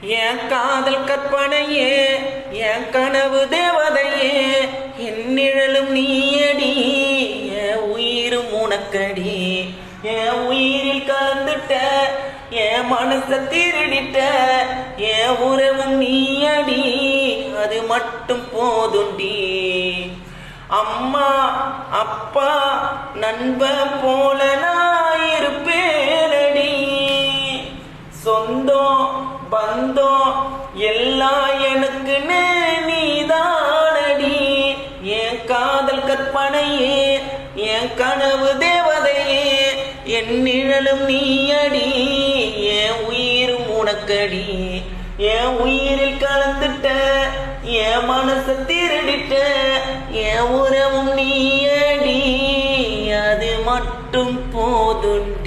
என் காதல் கற்பனையே, என் கனவு தேவதையே, என் நிழலும் நீயடி, என் உயிரும் உனக்கடி. என் உயிரில் கலந்துட்ட, என் மனச திருடிட்ட, என் உறவும் நீயடி, அது மட்டும் போதுண்டி. அம்மா அப்பா நண்ப போல நான் இருப்பேனடி. சொந்தம் பந்தம் எல்லாம் எனக்கு நீதானடி. என் காதல் கற்பனையே, என் கனவு தேவதையே, என் நிழலும் நீயடி, என் உயிரும் உனக்கடி. என் உயிரில் கலந்துட்ட, என் மனச திருடிட்ட, என் உறவும் நீயடி, அது மட்டும் போதுண்டி.